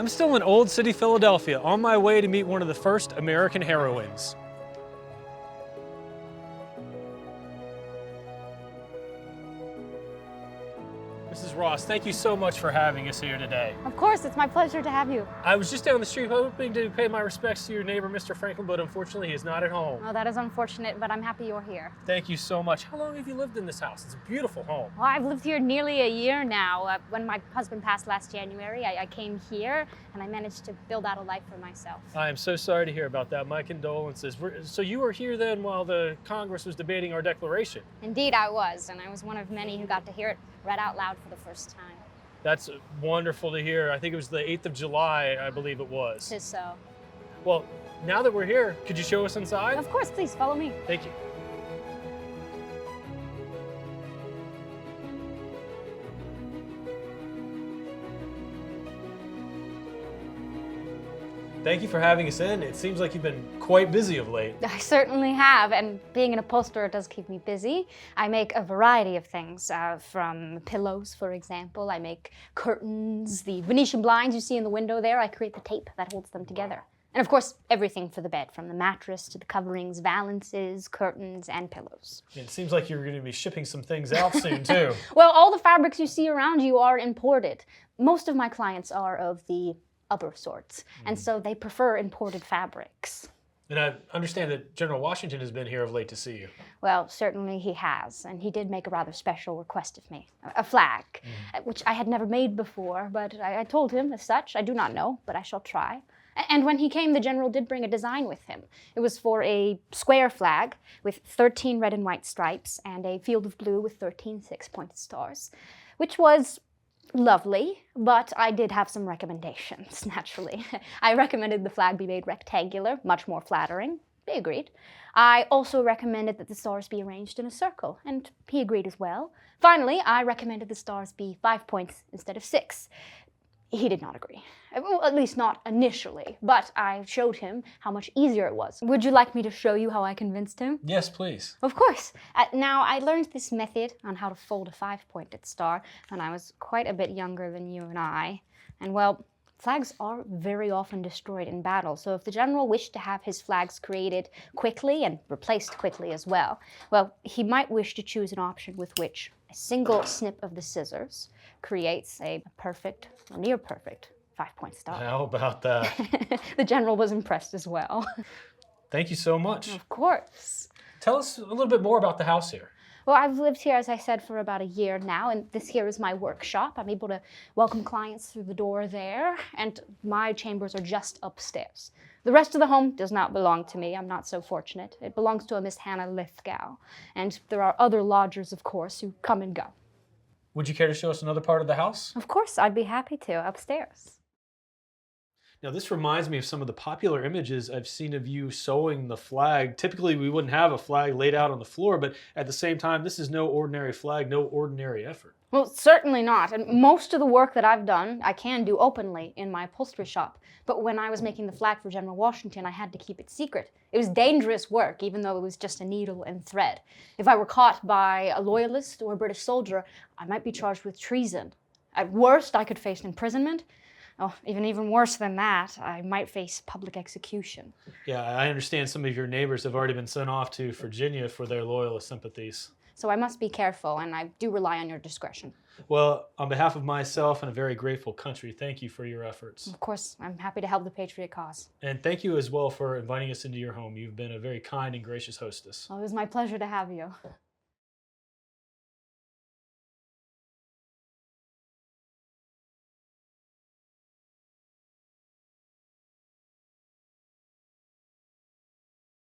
I'm still in Old City, Philadelphia, on my way to meet one of the first American heroines. Mrs. Ross, thank you so much for having us here today. Of course, it's my pleasure to have you. I was just down the street hoping to pay my respects to your neighbor, Mr. Franklin, but unfortunately he is not at home. Oh, that is unfortunate, but I'm happy you're here. Thank you so much. How long have you lived in this house? It's a beautiful home. Well, I've lived here nearly a year now. When my husband passed last January, I came here and I managed to build out a life for myself. I am so sorry to hear about that. My condolences. So you were here then while the Congress was debating our declaration? Indeed, I was, and I was one of many who got to hear it read out loud for the first time. That's wonderful to hear. I think it was the 8th of July, I believe it was. It is so. Well, now that we're here, could you show us inside? Of course, please follow me. Thank you. Thank you for having us in. It seems like you've been quite busy of late. I certainly have, and being an upholsterer does keep me busy. I make a variety of things, from pillows, for example. I make curtains, the Venetian blinds you see in the window there. I create the tape that holds them together. And of course, everything for the bed, from the mattress to the coverings, valances, curtains, and pillows. It seems like you're going to be shipping some things out soon, too. Well, all the fabrics you see around you are imported. Most of my clients are of the other sorts, and so they prefer imported fabrics. And I understand that General Washington has been here of late to see you. Well, certainly he has, and he did make a rather special request of me. A flag, which I had never made before, but I told him as such. I do not know, but I shall try. And when he came, the general did bring a design with him. It was for a square flag with 13 red and white stripes and a field of blue with 13 six-pointed stars, which was lovely, but I did have some recommendations, naturally. I recommended the flag be made rectangular, much more flattering. They agreed. I also recommended that the stars be arranged in a circle, and he agreed as well. Finally, I recommended the stars be 5 points instead of 6. He did not agree. Well, at least not initially, but I showed him how much easier it was. Would you like me to show you how I convinced him? Yes, please. Of course. Now, I learned this method on how to fold a 5-pointed star when I was quite a bit younger than you and I. And well, flags are very often destroyed in battle, so if the general wished to have his flags created quickly and replaced quickly as well, he might wish to choose an option with which a single snip of the scissors creates a perfect, or near perfect, 5-point star. How about that? The general was impressed as well. Thank you so much. Of course. Tell us a little bit more about the house here. Well, I've lived here, as I said, for about a year now, and this here is my workshop. I'm able to welcome clients through the door there, and my chambers are just upstairs. The rest of the home does not belong to me. I'm not so fortunate. It belongs to a Miss Hannah Lithgow, and there are other lodgers, of course, who come and go. Would you care to show us another part of the house? Of course, I'd be happy to, upstairs. Now, this reminds me of some of the popular images I've seen of you sewing the flag. Typically, we wouldn't have a flag laid out on the floor, but at the same time, this is no ordinary flag, no ordinary effort. Well, certainly not. And most of the work that I've done, I can do openly in my upholstery shop. But when I was making the flag for General Washington, I had to keep it secret. It was dangerous work, even though it was just a needle and thread. If I were caught by a loyalist or a British soldier, I might be charged with treason. At worst, I could face imprisonment. Oh, even worse than that, I might face public execution. Yeah, I understand some of your neighbors have already been sent off to Virginia for their loyalist sympathies. So I must be careful, and I do rely on your discretion. Well, on behalf of myself and a very grateful country, thank you for your efforts. Of course, I'm happy to help the Patriot cause. And thank you as well for inviting us into your home. You've been a very kind and gracious hostess. Well, it was my pleasure to have you.